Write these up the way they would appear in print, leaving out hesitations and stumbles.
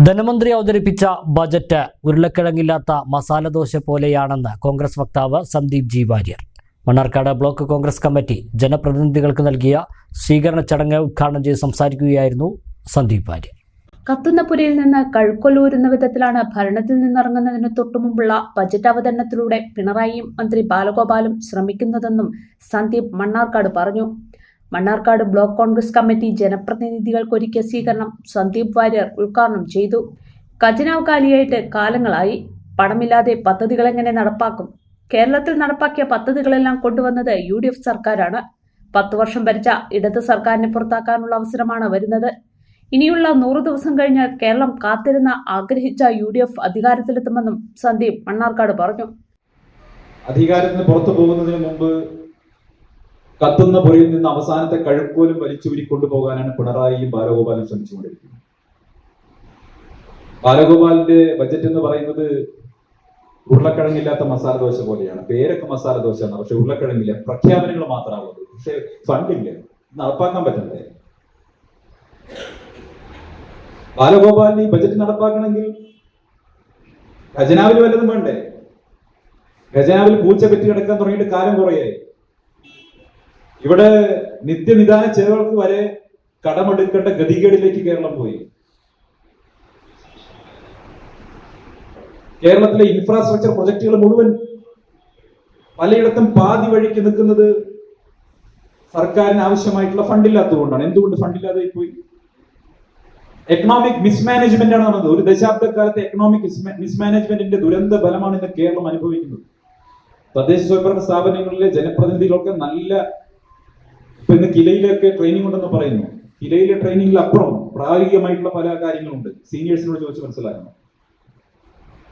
ധനമന്ത്രി അവതരിപ്പിച്ച ബജറ്റ് ഉരുളക്കിഴങ്ങില്ലാത്ത മസാലദോശ പോലെയാണെന്ന് കോൺഗ്രസ് വക്താവ് Sandeep G Varier. Mannarkkad block Congress committee ജനപ്രതിനിധികൾക്ക് നൽകിയ സ്വീകരണ ചടങ്ങ് ഉദ്ഘാടനം ചെയ്ത് സംസാരിക്കുകയായിരുന്നു സന്ദീപ് വാര്യർ. കത്തുന്ന പുരയിൽ നിന്ന് കഴുക്കൊല്ലൂരുന്ന വിധത്തിലാണ് ഭരണത്തിൽ നിന്നിറങ്ങുന്നതിന് തൊട്ടുമുമ്പുള്ള ബജറ്റ് അവതരണത്തിലൂടെ പിണറായിയും മന്ത്രി ബാലഗോപാലും ശ്രമിക്കുന്നതെന്നും സന്ദീപ് മണ്ണാർക്കാട് പറഞ്ഞു. മണ്ണാർക്കാട് ബ്ലോക്ക് കോൺഗ്രസ് കമ്മിറ്റി ജനപ്രതിനിധികൾക്കൊരുക്കിയ സ്വീകരണം സന്ദീപ് വാര്യർ ഉദ്ഘാടനം ചെയ്തു. ഖജനാവ് കാലിയായിട്ട് കാലങ്ങളായി. പണമില്ലാതെ പദ്ധതികൾ എങ്ങനെ നടപ്പാക്കും? കേരളത്തിൽ നടപ്പാക്കിയ പദ്ധതികളെല്ലാം കൊണ്ടുവന്നത് UDF സർക്കാരാണ്. 10 വർഷം ഭരിച്ച ഇടത് സർക്കാരിനെ പുറത്താക്കാനുള്ള അവസരമാണ് വരുന്നത്. ഇനിയുള്ള 100 ദിവസം കഴിഞ്ഞാൽ കേരളം കാത്തിരുന്ന ആഗ്രഹിച്ച UDF അധികാരത്തിലെത്തുമെന്നും സന്ദീപ് മണ്ണാർക്കാട് പറഞ്ഞു. അധികാരത്തിന് പുറത്തു പോകുന്നതിന് മുമ്പ് കത്തുന്ന പുരയിൽ നിന്ന് അവസാനത്തെ കഴുക്കോലും വലിച്ചൂരി കൊണ്ടുപോകാനാണ് പിണറായിയും ബാലഗോപാലും ശ്രമിച്ചുകൊണ്ടിരിക്കുന്നത്. ബാലഗോപാലിന്റെ ബജറ്റ് എന്ന് പറയുന്നത് ഉരുളക്കിഴങ്ങില്ലാത്ത മസാല ദോശ പോലെയാണ്. പേരൊക്കെ മസാല ദോശയാണ്, പക്ഷെ ഉരുളക്കിഴങ്ങില്ല. പ്രഖ്യാപനങ്ങൾ മാത്രമാണുള്ളത്, പക്ഷെ ഫണ്ടില്ല, നടപ്പാക്കാൻ പറ്റണ്ടേ? ബാലഗോപാലിന് ഈ ബജറ്റ് നടപ്പാക്കണമെങ്കിൽ ഖജനാവിൽ വല്ലതും വേണ്ടേ? ഖജനാവിൽ പൂച്ച പെറ്റി കിടക്കാൻ തുടങ്ങിയിട്ട് കാലം കുറയായി. ഇവിടെ നിത്യനിദാന ചെലവുകൾക്ക് വരെ കടമെടുക്കേണ്ട ഗതികേടിലേക്ക് കേരളം പോയി. കേരളത്തിലെ ഇൻഫ്രാസ്ട്രക്ചർ പ്രൊജക്ടുകൾ മുഴുവൻ പലയിടത്തും പാതി വഴിക്ക് നിൽക്കുന്നത് സർക്കാരിന് ആവശ്യമായിട്ടുള്ള ഫണ്ടില്ലാത്തതുകൊണ്ടാണ്. എന്തുകൊണ്ട് ഫണ്ടില്ലാതെ പോയി? എക്കണോമിക് മിസ്മാനേജ്മെന്റ് ആണ് നടന്നത്. ഒരു ദശാബ്ദക്കാലത്തെ എക്കണോമിക് മിസ്മാനേജ്മെന്റിന്റെ ദുരന്ത ഫലമാണ് ഇന്ന് കേരളം അനുഭവിക്കുന്നത്. തദ്ദേശ സ്വയംഭരണ സ്ഥാപനങ്ങളിലെ ജനപ്രതിനിധികളൊക്കെ നല്ല ഇന്ന് കിലയിലൊക്കെ ട്രെയിനിങ് ഉണ്ടെന്ന് പറയുന്നു. കിലയിലെ ട്രെയിനിങ്ങിൽ അപ്പുറം പ്രായോഗികമായിട്ടുള്ള പല കാര്യങ്ങളുണ്ട്. സീനിയേഴ്സിനോട് ചോദിച്ച് മനസ്സിലാക്കണം.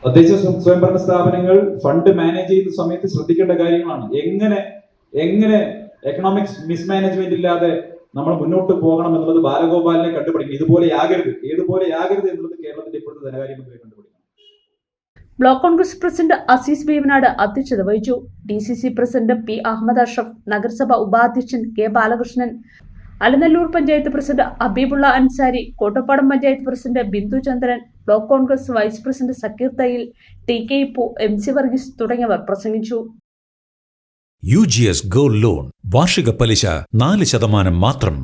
തദ്ദേശ സ്വയംഭരണ സ്ഥാപനങ്ങൾ ഫണ്ട് മാനേജ് ചെയ്യുന്ന സമയത്ത് ശ്രദ്ധിക്കേണ്ട കാര്യങ്ങളാണ്. എങ്ങനെ എക്കണോമിക്സ് മിസ്മാനേജ്മെന്റ് ഇല്ലാതെ നമ്മൾ മുന്നോട്ട് പോകണം എന്നുള്ളത് ബാലഗോപാലിനെ കണ്ടുപിടിക്കണം. ഏതുപോലെ ആകരുത് എന്നുള്ളത് കേരളത്തിന്റെ ഇപ്പോഴത്തെ ധനകാര്യമന്ത്രിയെ കണ്ടുപിടിക്കണം. ബ്ലോക്ക് കോൺഗ്രസ് പ്രസിഡന്റ് അസീസ് വേവനാട് അധ്യക്ഷത വഹിച്ചു. DCC president P. Ahammed Ashraf, നഗരസഭ ഉപാധ്യക്ഷൻ K. Balakrishnan, Alanallur panchayat president Habeebulla Ansari, Kottappadam panchayat president Bindhu Chandran, block Congress vice president Zakir Thayyil, TK Ippu, MC Varghese തുടങ്ങിയവർ പ്രസംഗിച്ചു. UGS ഗോൾഡ് ലോൺ വാർഷിക പലിശ 4% മാത്രം.